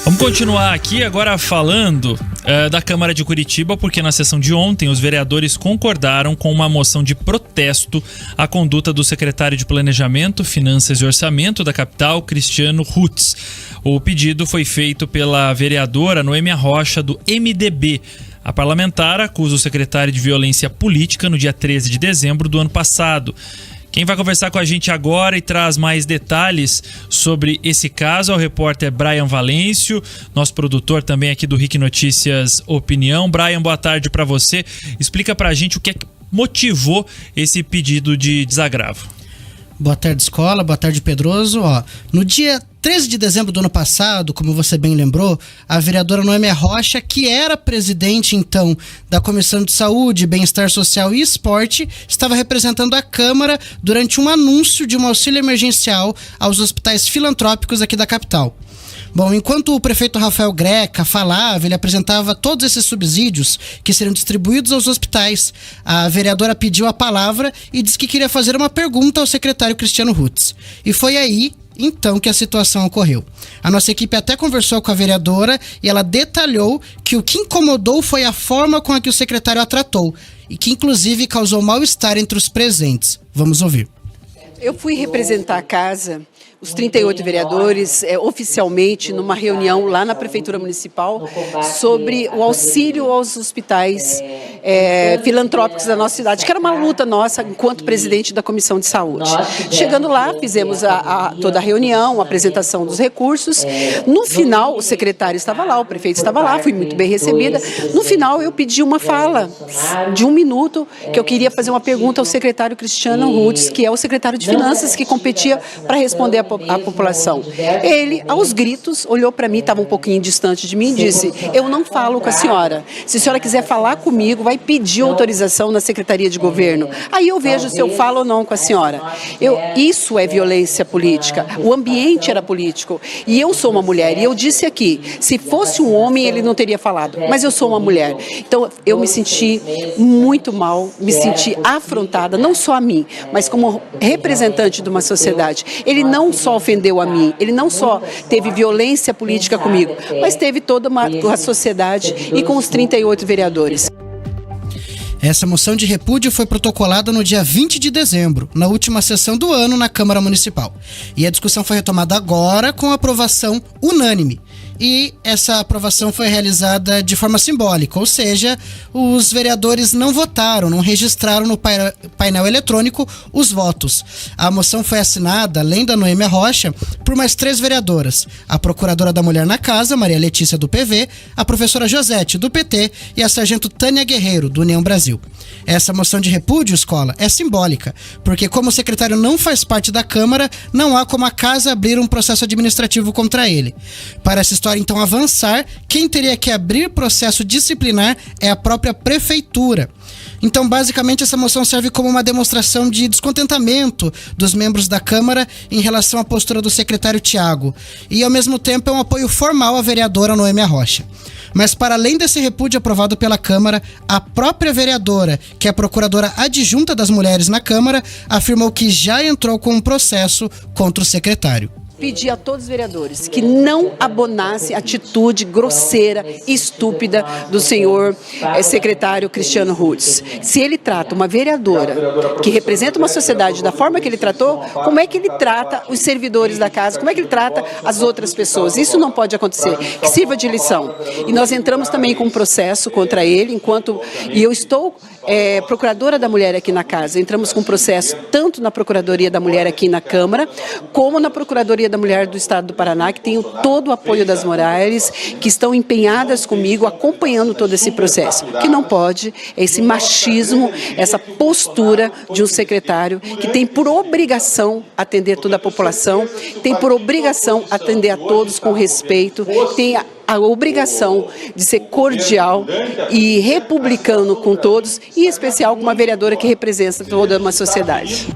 Vamos continuar aqui agora falando da Câmara de Curitiba, porque na sessão de ontem os vereadores concordaram com uma moção de protesto à conduta do secretário de Planejamento, Finanças e Orçamento da capital, Cristiano Hutz. O pedido foi feito pela vereadora Noêmia Rocha, do MDB. A parlamentar acusa o secretário de violência política no dia 13 de dezembro do ano passado. Quem vai conversar com a gente agora e traz mais detalhes sobre esse caso é o repórter Brian Valêncio, nosso produtor também aqui do RIC Notícias Opinião. Brian, boa tarde para você. Explica pra gente o que é que motivou esse pedido de desagravo. Boa tarde, Escola. Boa tarde, Pedroso. No dia 13 de dezembro do ano passado, como você bem lembrou, a vereadora Noêmia Rocha, que era presidente, então, da Comissão de Saúde, Bem-Estar Social e Esporte, estava representando a Câmara durante um anúncio de um auxílio emergencial aos hospitais filantrópicos aqui da capital. Bom, enquanto o prefeito Rafael Greca falava, ele apresentava todos esses subsídios que seriam distribuídos aos hospitais. A vereadora pediu a palavra e disse que queria fazer uma pergunta ao secretário Cristiano Hutz. E foi aí, então, que a situação ocorreu. A nossa equipe até conversou com a vereadora e ela detalhou que o que incomodou foi a forma com a que o secretário a tratou e que, inclusive, causou mal-estar entre os presentes. Vamos ouvir. Eu fui representar a casa, os 38 vereadores, oficialmente, numa reunião lá na Prefeitura Municipal sobre o auxílio aos hospitais filantrópicos da nossa cidade, que era uma luta nossa enquanto presidente da Comissão de Saúde. Chegando lá, fizemos toda a reunião, a apresentação dos recursos. No final, o secretário estava lá, o prefeito estava lá, fui muito bem recebida. No final, eu pedi uma fala de 1 minuto, que eu queria fazer uma pergunta ao secretário Cristiano Hutz, que é o secretário de Finanças, que competia para responder a população. Ele, aos gritos, olhou para mim, estava um pouquinho distante de mim e disse: eu não falo com a senhora. Se a senhora quiser falar comigo, vai pedir autorização na Secretaria de Governo. Aí eu vejo se eu falo ou não com a senhora. Isso é violência política. O ambiente era político. E eu sou uma mulher. E eu disse aqui, se fosse um homem, ele não teria falado. Mas eu sou uma mulher. Então, eu me senti muito mal, me senti afrontada, não só a mim, mas como representante de uma sociedade. Ele não só ofendeu a mim, ele não só teve violência política comigo, mas teve toda a sociedade e com os 38 vereadores. Essa moção de repúdio foi protocolada no dia 20 de dezembro, na última sessão do ano na Câmara Municipal. E a discussão foi retomada agora com aprovação unânime. E essa aprovação foi realizada de forma simbólica, ou seja, os vereadores não votaram, não registraram no painel eletrônico os votos. A moção foi assinada, além da Noêmia Rocha, por mais 3 vereadoras: a procuradora da Mulher na Casa, Maria Letícia, do PV, a professora Josete, do PT, e a sargento Tânia Guerreiro, do União Brasil. Essa moção de repúdio, Escola, é simbólica, porque como o secretário não faz parte da Câmara, não há como a Casa abrir um processo administrativo contra ele. Para essa história então avançar, quem teria que abrir processo disciplinar é a própria Prefeitura. Então, basicamente, essa moção serve como uma demonstração de descontentamento dos membros da Câmara em relação à postura do secretário Tiago. E, ao mesmo tempo, é um apoio formal à vereadora Noêmia Rocha. Mas, para além desse repúdio aprovado pela Câmara, a própria vereadora, que é a procuradora adjunta das mulheres na Câmara, afirmou que já entrou com um processo contra o secretário. Pedi a todos os vereadores que não abonassem a atitude grosseira e estúpida do senhor secretário Cristiano Hutz. Se ele trata uma vereadora que representa uma sociedade da forma que ele tratou, como é que ele trata os servidores da casa, como é que ele trata as outras pessoas? Isso não pode acontecer, que sirva de lição. E nós entramos também com um processo contra ele, e eu estou procuradora da mulher aqui na casa. Entramos com um processo tanto na Procuradoria da Mulher aqui na Câmara, como na Procuradoria da Mulher do Estado do Paraná, que tem todo o apoio das mulheres, que estão empenhadas comigo, acompanhando todo esse processo. O que não pode é esse machismo, essa postura de um secretário que tem por obrigação atender toda a população, tem por obrigação atender a todos com respeito, tem a obrigação de ser cordial e republicano com todos, e em especial com uma vereadora que representa toda uma sociedade.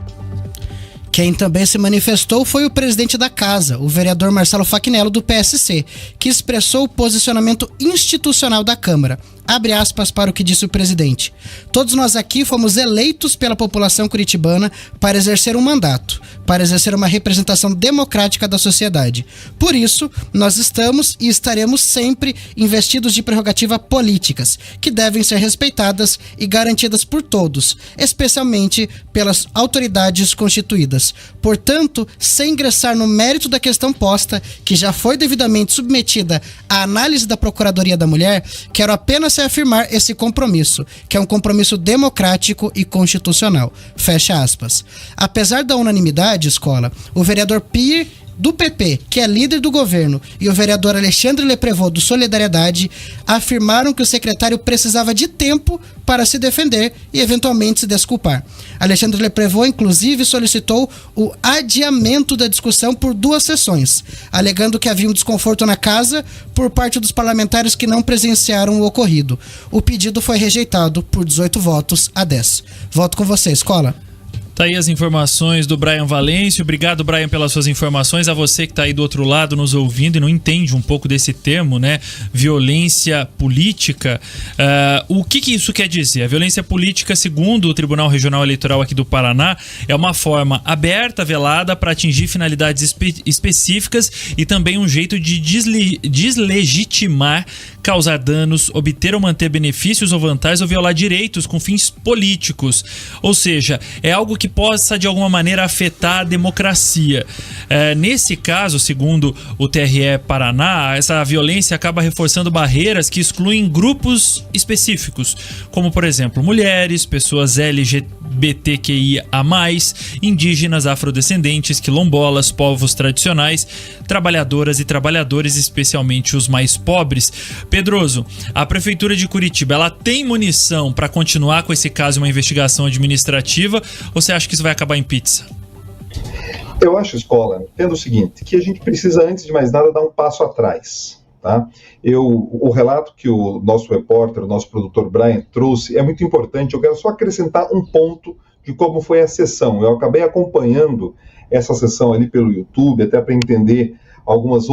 Quem também se manifestou foi o presidente da casa, o vereador Marcelo Facchinnello, do PSC, que expressou o posicionamento institucional da Câmara. Abre aspas para o que disse o presidente. Todos nós aqui fomos eleitos pela população curitibana para exercer um mandato, para exercer uma representação democrática da sociedade. Por isso, nós estamos e estaremos sempre investidos de prerrogativas políticas, que devem ser respeitadas e garantidas por todos, especialmente pelas autoridades constituídas. Portanto, sem ingressar no mérito da questão posta, que já foi devidamente submetida à análise da Procuradoria da Mulher, quero apenas reafirmar esse compromisso, que é um compromisso democrático e constitucional. Fecha aspas. Apesar da unanimidade, escola, o vereador Pierre do PP, que é líder do governo, e o vereador Alexandre Leprevot, do Solidariedade, afirmaram que o secretário precisava de tempo para se defender e eventualmente se desculpar. Alexandre Leprevot, inclusive, solicitou o adiamento da discussão por 2 sessões, alegando que havia um desconforto na casa por parte dos parlamentares que não presenciaram o ocorrido. O pedido foi rejeitado por 18 votos a 10. Voto com você, escola. Tá aí as informações do Brian Valêncio. Obrigado, Brian, pelas suas informações. A você que tá aí do outro lado nos ouvindo e não entende um pouco desse termo, né? Violência política. O que isso quer dizer? A violência política, segundo o Tribunal Regional Eleitoral aqui do Paraná, é uma forma aberta, velada, para atingir finalidades específicas e também um jeito de deslegitimar, causar danos, obter ou manter benefícios ou vantagens ou violar direitos com fins políticos. Ou seja, é algo que possa de alguma maneira afetar a democracia. Nesse caso, segundo o TRE Paraná, essa violência acaba reforçando barreiras que excluem grupos específicos, como por exemplo mulheres, pessoas LGBTQIA+, indígenas, afrodescendentes, quilombolas, povos tradicionais, trabalhadoras e trabalhadores, especialmente os mais pobres. Pedroso, a Prefeitura de Curitiba, ela tem munição para continuar com esse caso, uma investigação administrativa, ou você acha que isso vai acabar em pizza? Eu acho, escola, entendo o seguinte, que a gente precisa, antes de mais nada, dar um passo atrás. Tá? O relato que o nosso repórter, o nosso produtor Brian trouxe é muito importante. Eu quero só acrescentar um ponto de como foi a sessão. Eu acabei acompanhando essa sessão ali pelo YouTube, até para entender algumas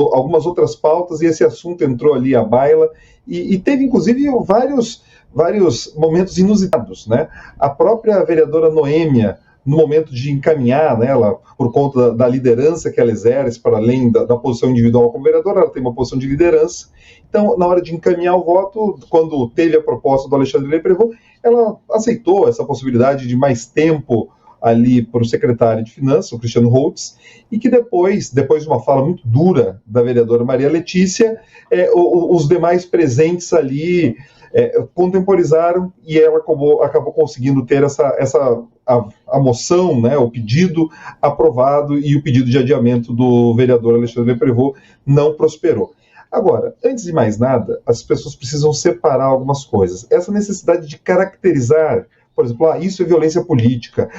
outras pautas, e esse assunto entrou ali à baila, e teve inclusive vários momentos inusitados, né? A própria vereadora Noêmia, no momento de encaminhar, né, ela, por conta da liderança que ela exerce, para além da posição individual como vereadora, ela tem uma posição de liderança. Então, na hora de encaminhar o voto, quando teve a proposta do Alexandre Leprevot, ela aceitou essa possibilidade de mais tempo ali para o secretário de Finanças, o Cristiano Holtz, e que depois de uma fala muito dura da vereadora Maria Letícia, os demais presentes ali contemporizaram, e ela acabou conseguindo ter a moção, né, o pedido aprovado, e o pedido de adiamento do vereador Alexandre Leprevot não prosperou. Agora, antes de mais nada, as pessoas precisam separar algumas coisas. Essa necessidade de caracterizar, por exemplo, isso é violência política,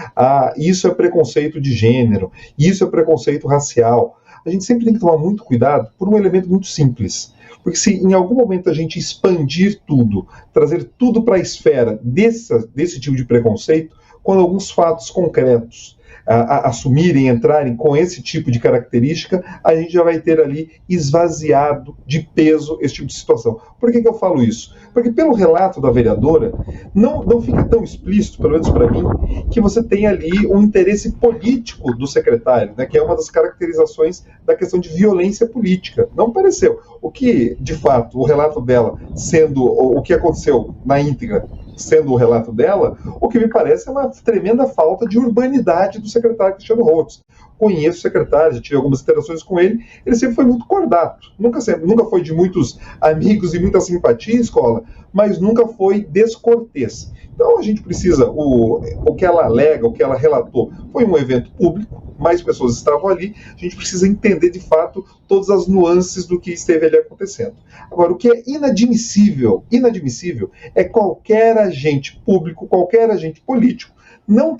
isso é preconceito de gênero, isso é preconceito racial. A gente sempre tem que tomar muito cuidado por um elemento muito simples. Porque se em algum momento a gente expandir tudo, trazer tudo para a esfera desse tipo de preconceito, quando alguns fatos concretos assumirem, entrarem com esse tipo de característica, a gente já vai ter ali esvaziado de peso esse tipo de situação. Por que eu falo isso? Porque pelo relato da vereadora, não fica tão explícito, pelo menos para mim, que você tem ali um interesse político do secretário, né, que é uma das caracterizações da questão de violência política. Não pareceu. O que, de fato, o relato dela, sendo o que aconteceu na íntegra, sendo o relato dela, o que me parece é uma tremenda falta de urbanidade do secretário Cristiano Holtz. Conheço o secretário, já tive algumas interações com ele sempre foi muito cordato, nunca foi de muitos amigos e muita simpatia em escola, mas nunca foi descortês. Então a gente precisa, o que ela alega, o que ela relatou, foi um evento público, mais pessoas estavam ali, a gente precisa entender de fato todas as nuances do que esteve ali acontecendo. Agora, o que é inadmissível é qualquer agente público, qualquer agente político, não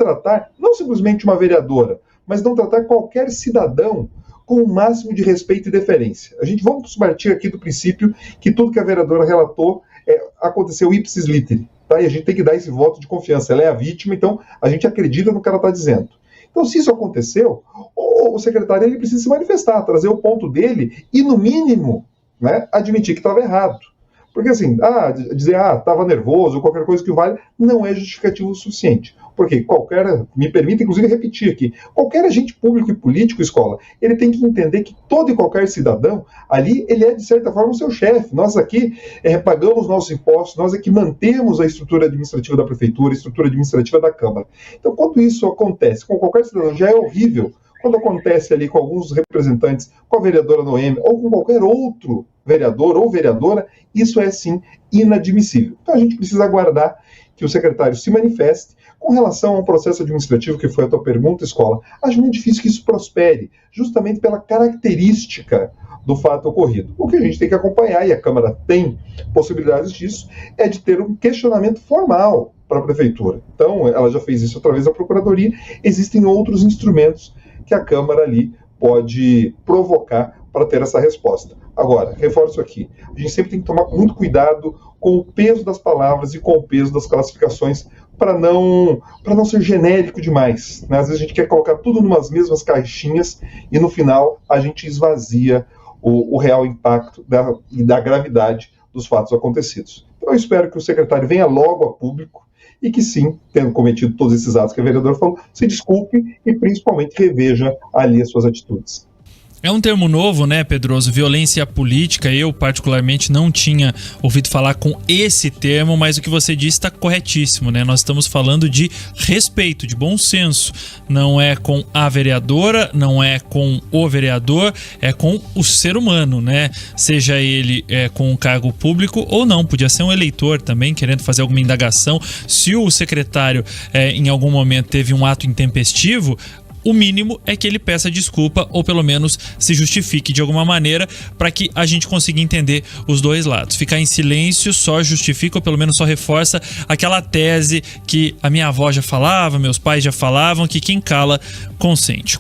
simplesmente uma vereadora, mas não tratar qualquer cidadão com o máximo de respeito e deferência. Vamos partir aqui do princípio que tudo que a vereadora relatou aconteceu ipsis literi, tá? E a gente tem que dar esse voto de confiança. Ela é a vítima, então a gente acredita no que ela está dizendo. Então, se isso aconteceu, o secretário ele precisa se manifestar, trazer o ponto dele e, no mínimo, né, admitir que estava errado. Porque assim, dizer, estava nervoso, ou qualquer coisa que vale, não é justificativo o suficiente. Porque me permita inclusive repetir aqui, qualquer agente público e político, escola, ele tem que entender que todo e qualquer cidadão, ali, ele é de certa forma o seu chefe. Nós aqui pagamos nossos impostos, nós aqui mantemos a estrutura administrativa da prefeitura, a estrutura administrativa da Câmara. Então, quando isso acontece com qualquer cidadão, já é horrível. Quando acontece ali com alguns representantes, com a vereadora Noemi, ou com qualquer outro vereador ou vereadora, isso é sim inadmissível. Então a gente precisa aguardar que o secretário se manifeste. Com relação ao processo administrativo, que foi a tua pergunta, escola, acho muito difícil que isso prospere, justamente pela característica do fato ocorrido. O que a gente tem que acompanhar, e a Câmara tem possibilidades disso, é de ter um questionamento formal para a Prefeitura. Então, ela já fez isso através da Procuradoria, existem outros instrumentos que a Câmara ali pode provocar para ter essa resposta. Agora, reforço aqui, a gente sempre tem que tomar muito cuidado com o peso das palavras e com o peso das classificações para não ser genérico demais, né? Às vezes a gente quer colocar tudo numas mesmas caixinhas e no final a gente esvazia o real impacto e da gravidade dos fatos acontecidos. Então eu espero que o secretário venha logo a público e que sim, tendo cometido todos esses atos que a vereadora falou, se desculpe e principalmente reveja ali as suas atitudes. É um termo novo, né, Pedroso? Violência política. Eu, particularmente, não tinha ouvido falar com esse termo, mas o que você disse está corretíssimo, né? Nós estamos falando de respeito, de bom senso. Não é com a vereadora, não é com o vereador, é com o ser humano, né? Seja ele com um cargo público ou não. Podia ser um eleitor também, querendo fazer alguma indagação. Se o secretário, em algum momento, teve um ato intempestivo, o mínimo é que ele peça desculpa ou pelo menos se justifique de alguma maneira para que a gente consiga entender os dois lados. Ficar em silêncio só justifica ou pelo menos só reforça aquela tese que a minha avó já falava, meus pais já falavam, que quem cala consente.